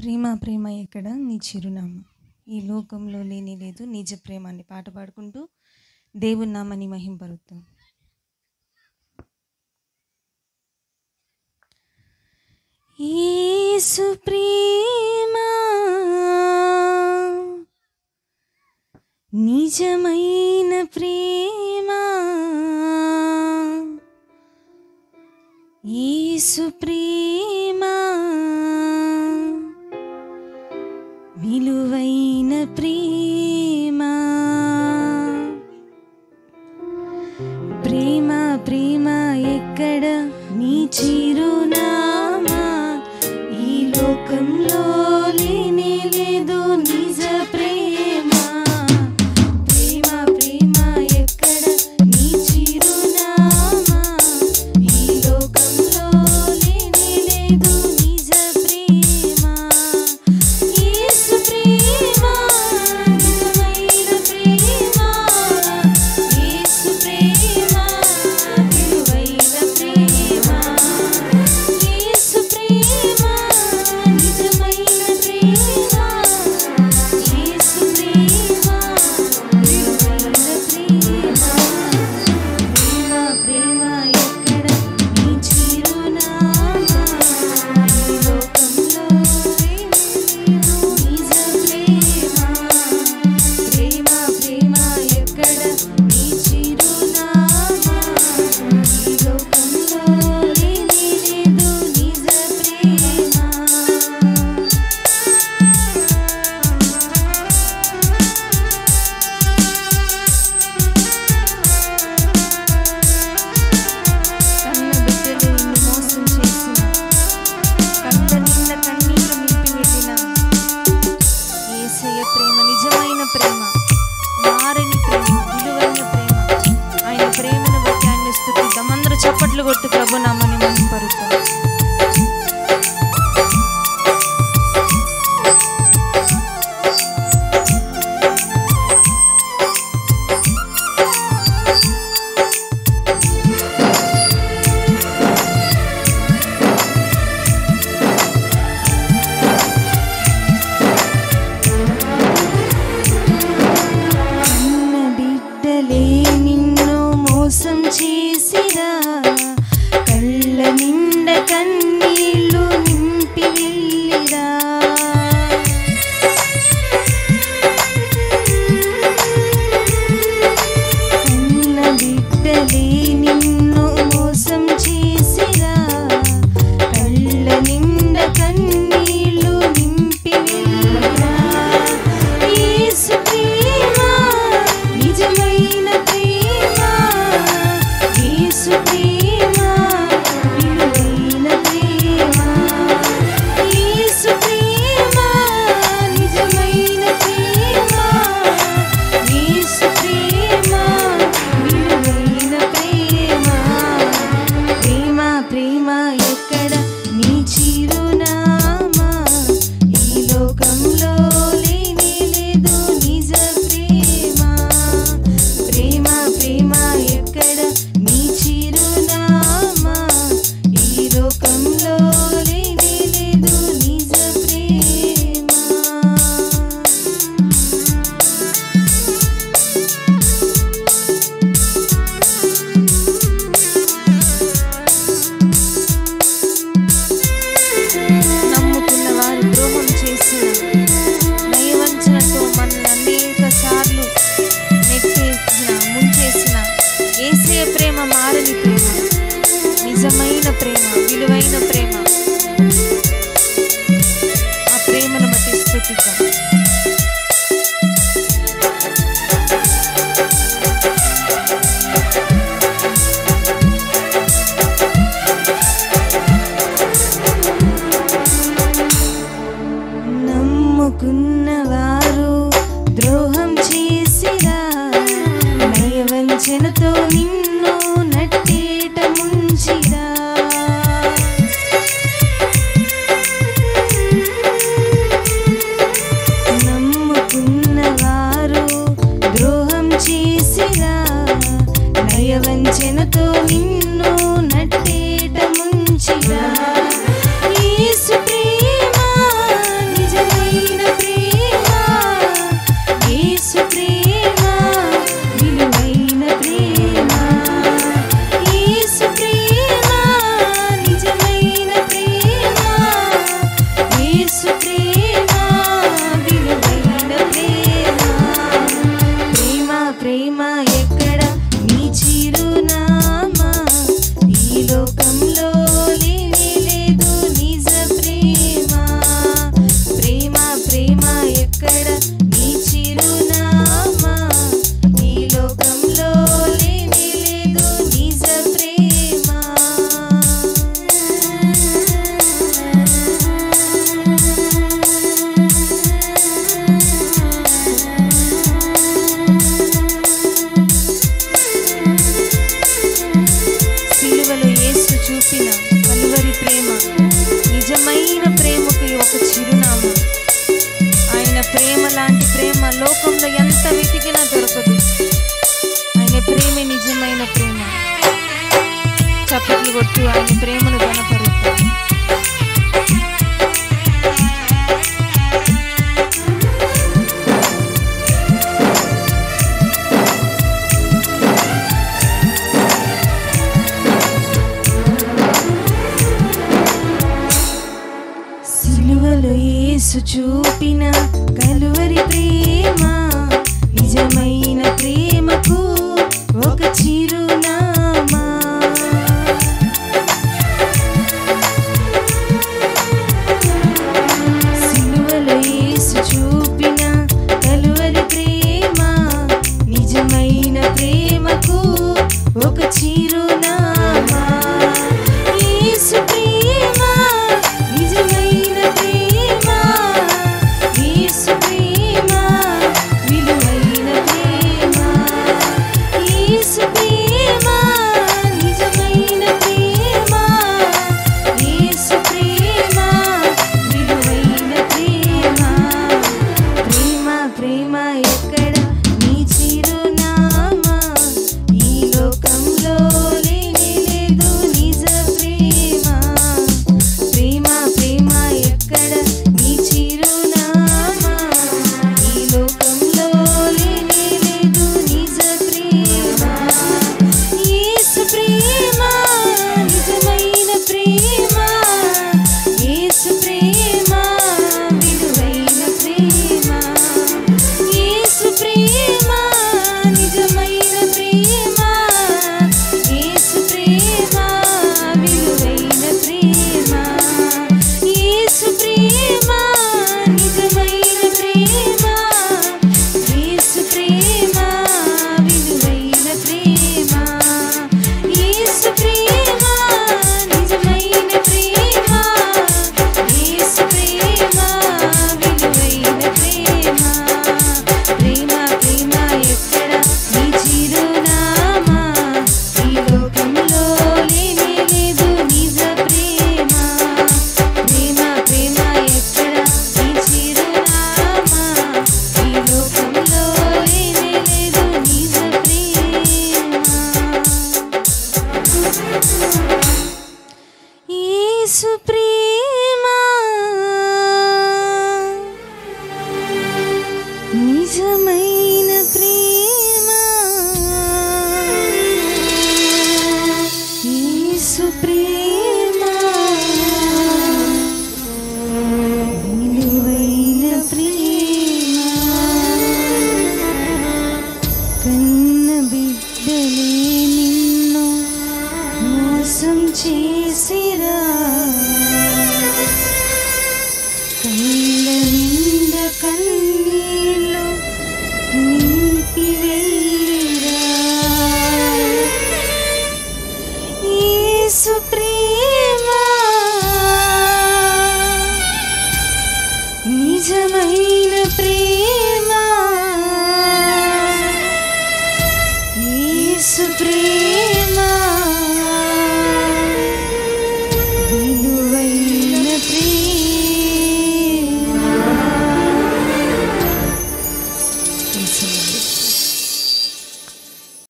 ప్రేమ ప్రేమ ఎక్కడ నీ చిరునామా, ఈ లోకంలో లేని లేదు నిజ ప్రేమ అని పాట పాడుకుంటూ దేవుని నామాన్ని మహింపరుద్దాం. యేసు ప్రేమ నిజమైన ప్రేమ, యేసు ప్రేమ విలువైన ప్రేమ. ప్రేమ ప్రేమ ఎక్కడ నీ చిరునామా, ఈ లోకంలో లేనే లేదు నిజ ప్రేమ. ప్రేమ ప్రేమ ఎక్కడ నీ చిరునామా, ఈ లోకంలో లేనే లేదు నిజ ప్రేమ. యేసు ప్రేమ నిజమైన ప్రేమ, యేసు ప్రేమ విలువైన ప్రేమ. యేసు ప్రేమ నిజమైన ప్రేమ, యేసు ప్రేమ విలువైన ప్రేమ. ప్రేమ ప్రేమ ఎక్కడ నీ చిరునామా, ఈ లోకంలో లేనే లేదు నిజ ప్రేమ. ప్రేమ ప్రేమ ఎక్కడ నీ చిరునామా, ఈ లోకంలో లేనే లేదు నిజ ప్రేమ. కన్న బిడ్డలు ఇన్ని మోసం చేసిన, కళ్ళ నిండా కన్నీళ్లు నింపి వెళ్ళిన యేసయ్య ప్రేమ నిజమైన ప్రేమ, మారని ప్రేమ, విలువైన ప్రేమ. ఆయన ప్రేమను బట్టి ఆయన స్తుతిద్దాం. అందరూ చప్పట్లు కొట్టు ప్రభు నామని మహింపరుద్దాం. కన్న బిడ్డలే నిన్ను మోసం చేసిరా, కళ్ళ నిండా కన్నీళ్లు నింపి వెళ్ళిరా. కన్న బిడ్డలే నిన్ను మోసం చేసిరా, కళ్ళ నిండా కన్నీళ్లు నింపి వెళ్ళిరా. యేసు ప్రేమ నిజమైన ప్రేమ, యేసు ప్రేమ విలువైన ప్రేమ. యేసు ప్రేమ నిజమైన ప్రేమ, యేసు ప్రేమ విలువైన ప్రేమ. ప్రేమ ప్రేమ ఎక్కడ నీ చిరునామా, ఈ లోకంలో లేనే లేదు నిజ ప్రేమ. ప్రేమ ప్రేమ ఎక్కడ నీ చిరునామా, ఈ లోకంలో లేనే లేదు నిజ ప్రేమ. నమ్ముకున్న వారు ద్రోహం చేసిన, నయవంచనతో మనల్ని అనేక సార్లు నెట్టేసిన, ముంచేసిన యేసయ్య ప్రేమ మారని ప్రేమ, నిజమైన ప్రేమ, విలువైన ప్రేమ. ఆ ప్రేమను బట్టి స్తుతిద్దాం. నమ్ముకున్నవారు ద్రోహం చేసిరా, నయవంచనతో నిన్ను నట్టేట ముంచిరా. నమ్ముకున్నవారు ద్రోహం చేసిరా, నయవంచనతో నిన్ను నట్టేట ముంచిరా. యేసు ప్రేమ అలాంటి ప్రేమ లోకంలో ఎంత వెతికినా దొరకదు. ఆయన ప్రేమే నిజమైన ప్రేమ. చప్పట్లు కొట్టు ఆయన ప్రేమను కనపరుద్దాం. సిలువలో యేసు చూపిన కలువరి ప్రేమ నిజమైన ప్రేమకు ఒక చిరునామా. సిలువలో యేసు చూపిన కలువరి ప్రేమ నిజమైన ప్రేమకు ఒక చిరునామా. యేసు ప్రేమ నిజమైన ప్రేమ, యేసు ప్రేమ విలువైన ప్రేమ, యేసు ప్రేమ నిజమైన ప్రేమ, యేసు ప్రేమ విలువైన ప్రేమ. ప్రేమ ప్రేమ ఎక్కడ నీ చిరునామా, ఈ లోకంలో లేనే లేదు నిజ ప్రేమ. ప్రేమ ప్రేమ ఎక్కడ నీ చిరునామా, ఈ లోకంలో లేనే లేదు నిజ ప్రేమ. యేసు ప్రేమ నిజమైన ప్రేమ, యేసు ప్రేమ విలువైన ప్రేమ, యేసు ప్రేమ నిజమైన ప్రేమ, యేసు ప్రేమ విలువైన ప్రేమ, యేసు ప్రేమ నిజమైన ప్రేమ, యేసు ప్రేమ విలువైన ప్రేమ, యేసు ప్రేమ నిజమైన ప్రేమ, యేసు ప్రేమ విలువైన ప్రేమ. ప్రేమ ప్రేమ ఎక్కడ నీ చిరునామా, ఈ లోకంలో లేనే లేదు నిజ ప్రేమ. ప్రేమ ప్రేమ ఎక్కడ నీ చిరునామా, ఈ లోకంలో లేనే లేదు నిజ ప్రేమ. యేసు ప్రేమ నిజమైన ప్రేమ, యేసు ప్రేమ విలువైన ప్రేమ. కన్న బిడ్డలే నిన్ను మోసం చేసిరా, కళ్ళ నింద కన్నీళ్ళు నింపి వెళ్ళిరా. యేసు ప్రేమ